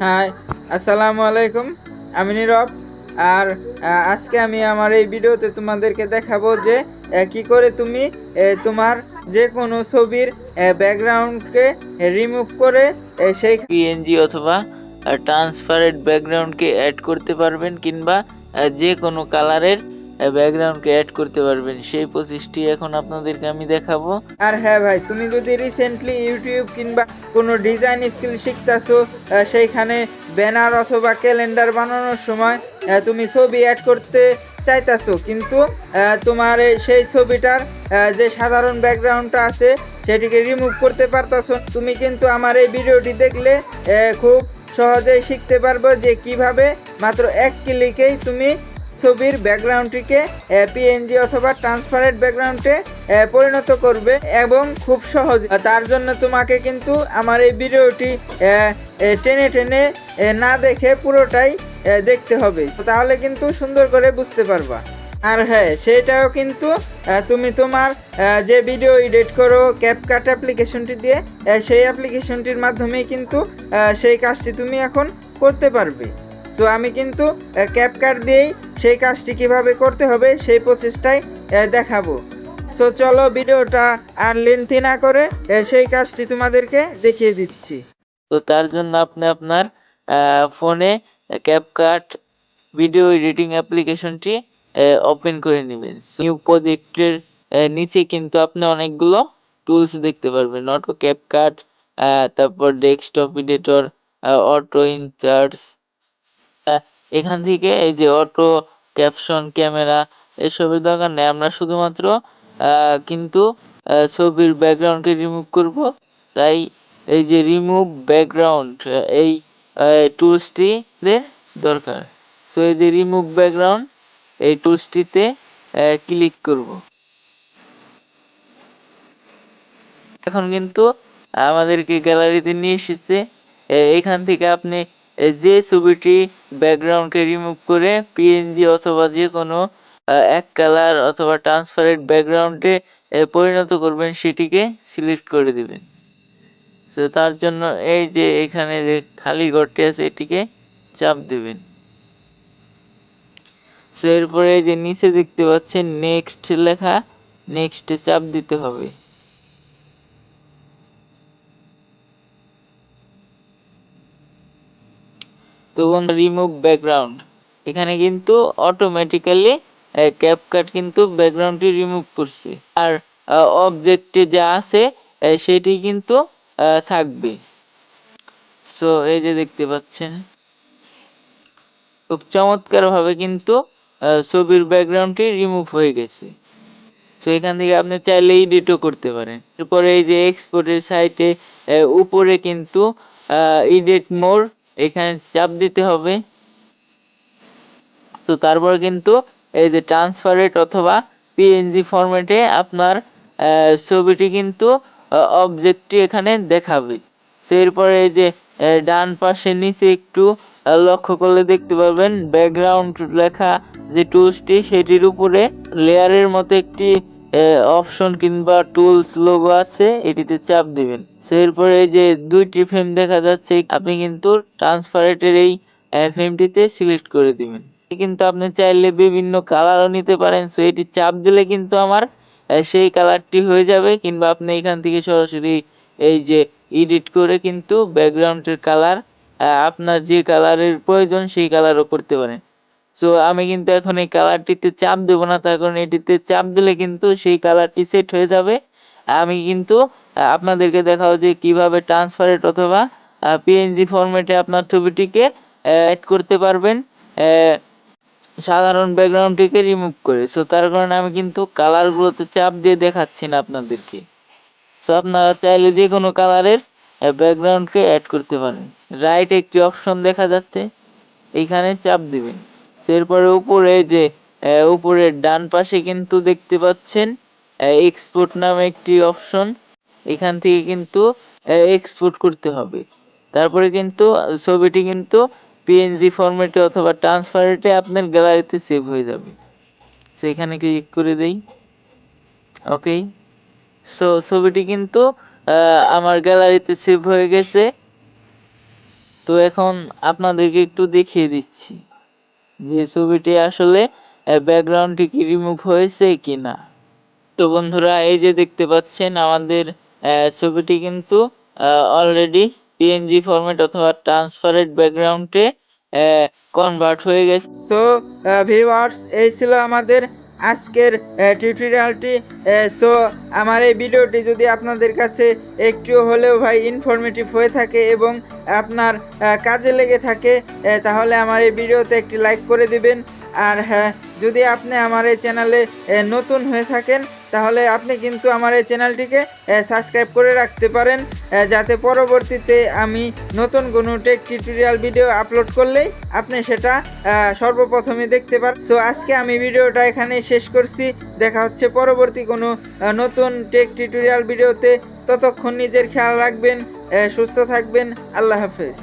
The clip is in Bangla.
হাই, আসসালামু আলাইকুম। আমি নীরব। আর আজকে আমি আমার এই ভিডিওতে তোমাদেরকে দেখাবো যে কি করে তুমি তোমার যে কোনো ছবির ব্যাকগ্রাউন্ডকে রিমুভ করে সেই পিএনজি অথবা ট্রান্সপারেন্ট ব্যাকগ্রাউন্ডকে অ্যাড করতে পারবেন, কিংবা যে কোনো কালারের ব্যাকগ্রাউন্ডকে অ্যাড করতে পারবেন, সেই প্রসেসটি এখন আপনাদেরকে আমি দেখাবো। আর হ্যাঁ ভাই, তুমি যদি রিসেন্টলি ইউটিউব কিংবা কোনো ডিজাইন স্কিল শিখতেছো, সেইখানে ব্যানার অথবা ক্যালেন্ডার বানানোর সময় তুমি ছবি অ্যাড করতে চাইতেছো, কিন্তু তোমার সেই ছবিটার যে সাধারণ ব্যাকগ্রাউন্ডটা আছে সেটিকে রিমুভ করতে পারতেছো। তুমি কিন্তু আমার এই ভিডিওটি দেখলে খুব সহজেই শিখতে পারবো যে কিভাবে মাত্র এক ক্লিকেই তুমি ছবির ব্যাকগ্রাউন্ডটিকে পিএনজি অথবা ট্রান্সপারেন্ট ব্যাকগ্রাউন্ডে পরিণত করবে এবং খুব সহজ। তার জন্য তোমাকে কিন্তু আমার এই ভিডিওটি টেনে টেনে না দেখে পুরোটাই দেখতে হবে, তাহলে কিন্তু সুন্দর করে বুঝতে পারবা। আর হ্যাঁ, সেটাও কিন্তু তুমি তোমার যে ভিডিও এডিট করো ক্যাপকাট অ্যাপ্লিকেশনটি দিয়ে, সেই অ্যাপ্লিকেশনটির মাধ্যমেই কিন্তু সেই কাজটি তুমি এখন করতে পারবে। সো আমি কিন্তু ক্যাপকাট দিয়েই সেই কাজটি কিভাবে করতে হবে সেই প্রসেসটাই দেখাবো। সো চলো ভিডিওটা আর লেন্থি না করে সেই কাজটি তোমাদেরকে দেখিয়ে দিচ্ছি। তো তার জন্য আপনি আপনার ফোনে ক্যাপকাট ভিডিও এডিটিং অ্যাপ্লিকেশনটি ওপেন করে নেবেন। নিউ প্রজেক্টের নিচে কিন্তু আপনি অনেকগুলো টুলস দেখতে পারবেন: অটো ক্যাপকাট, তারপর ডেস্কটপ এডিটর, অটো ইনসার্টস। এখান থেকে এই যে অটো ক্যাপশন, ক্যামেরা, এসবের দরকার নেই। আমরা শুধুমাত্র কিন্তু ছবির ব্যাকগ্রাউন্ডকে রিমুভ করব। তাই এই যে রিমুভ ব্যাকগ্রাউন্ড, এই টুলসটি দরকার। তো এই যে রিমুভ ব্যাকগ্রাউন্ড, এই টুলসটিতে ক্লিক করব। এখন কিন্তু আমাদেরকে গ্যালারিতে নিয়ে এসেছে। এখান থেকে আপনি যে ছবিটি ব্যাকগ্রাউন্ডকে রিমুভ করে পিএনজি অথবা যে কোনো এক কালার অথবা ট্রান্সপারেন্ট ব্যাকগ্রাউন্ডে পরিণত করবেন, সেটিকে সিলেক্ট করে দিবেন। তো তার জন্য এই যে এখানে যে খালি ঘরটি আছে এটিকে চাপ দিবেন। তো এরপরে এই যে নিচে দেখতে পাচ্ছেন নেক্সট লেখা, নেক্সটে চাপ দিতে হবে। তো রিমুভ ব্যাকগ্রাউন্ড, এখানে কিন্তু অটোমেটিক্যালি ক্যাপকাট কিন্তু ব্যাকগ্রাউন্ডটি রিমুভ করছে। আর অবজেক্টে যা আছে সেটি কিন্তু থাকবে। তো এই যে দেখতে পাচ্ছেন খুব চমৎকার ভাবে কিন্তু ছবির ব্যাকগ্রাউন্ডটি রিমুভ হয়ে গেছে। তো এখান থেকে আপনি চাইলে এডিটও করতে পারেন। এরপরে এই যে এক্সপোর্টের সাইটে উপরে কিন্তু এডিট মোর, এখানে চাপ দিতে হবে। তো তারপর কিন্তু এই যে ট্রান্সপারেন্ট অথবা পিএনজি ফরম্যাটে আপনার ছবিটি কিন্তু অবজেক্টটি এখানে দেখাবে। তো এরপরে এই যে ডান পাশে নিচে একটু লক্ষ্য করলে দেখতে পাবেন ব্যাকগ্রাউন্ড লেখা যে টুলসটি, সেটির উপরে লেয়ারের মতো একটি অপশন কিংবা টুলস লোগো আছে, এটিতে চাপ দিবেন। তো এরপরে এই যে দুইটি ফ্রেম দেখা যাচ্ছে, আপনি কিন্তু ট্রান্সপারেন্টের এই ফ্রেমটিতে সিলেক্ট করে দিবেন। কিন্তু আপনি চাইলে বিভিন্ন কালারও নিতে পারেন। সো এটি চাপ দিলে কিন্তু আমার সেই কালারটি হয়ে যাবে, কিংবা আপনি এখান থেকে সরাসরি এই যে এডিট করে কিন্তু ব্যাকগ্রাউন্ডের কালার আপনার যে কালারের প্রয়োজন সেই কালারও করতে পারেন। সো আমি কিন্তু এখন এই কালারটিতে চাপ দেব না, তার কারণ এটিতে চাপ দিলে কিন্তু সেই কালারটি সেট হয়ে যাবে। আমি কিন্তু আপনাদেরকে দেখাবো যে কিভাবে ট্রান্সপারেন্ট অথবা পিএনজি ফরম্যাটে আপনার ছবিটিকে অ্যাড করতে পারবেন সাধারণ ব্যাকগ্রাউন্ডটিকে রিমুভ করে। সো তার কারণে আমি কিন্তু কালারগুলোতে চাপ দিয়ে দেখাচ্ছি না আপনাদেরকে। সো আপনারা চাইলে যে কোনো কালারের ব্যাকগ্রাউন্ডকে অ্যাড করতে পারেন। রাইট একটি অপশন দেখা যাচ্ছে, এইখানে চাপ দিবেন। এরপরে উপরে যে উপরের ডান পাশে কিন্তু দেখতে পাচ্ছেন এক্সপোর্ট নামে একটি অপশন, এখান থেকে কিন্তু এক্সপোর্ট করতে হবে। তারপরে কিন্তু ছবিটি কিন্তু পিএনজি ফরম্যাটে অথবা ট্রান্সপারেন্টে আপনার গ্যালারিতে সেভ হয়ে যাবে। সো এখানে ক্লিক করে দেই, ওকে। ছবিটি কিন্তু আমার গ্যালারিতে সেভ হয়ে গেছে। তো এখন আপনাদেরকে একটু দেখিয়ে দিচ্ছি যে ছবিটি আসলে ব্যাকগ্রাউন্ডটি কি রিমুভ হয়েছে কিনা। তো বন্ধুরা, এই যে দেখতে পাচ্ছেন আমাদের ছবিটি কিন্তু অলরেডি পিএনজি ফরম্যাট অথবা ট্রান্সপারেন্ট ব্যাকগ্রাউন্ডে কনভার্ট হয়ে গেছে। সো ভিউয়ার্স, এই ছিল আমাদের আজকের টিউটোরিয়ালটি। সো আমার এই ভিডিওটি যদি আপনাদের কাছে একটু হলেও ভাই ইনফরমেটিভ হয়ে থাকে এবং আপনার কাজে লেগে থাকে, তাহলে আমার এই ভিডিওতে একটি লাইক করে দিবেন। আর হ্যাঁ, যদি আপনি আমার এই চ্যানেলে নতুন হয়ে থাকেন, তাহলে আপনি কিন্তু আমার এই চ্যানেলটিকে সাবস্ক্রাইব করে রাখতে পারেন, যাতে পরবর্তীতে আমি নতুন কোনো টেক টিউটোরিয়াল ভিডিও আপলোড করলেই আপনি সেটা সর্বপ্রথমে দেখতে পারেন। সো আজকে আমি ভিডিওটা এখানেই শেষ করছি। দেখা হচ্ছে পরবর্তী কোনো নতুন টেক টিউটোরিয়াল ভিডিওতে। ততক্ষণ নিজের খেয়াল রাখবেন, সুস্থ থাকবেন। আল্লাহ হাফেজ।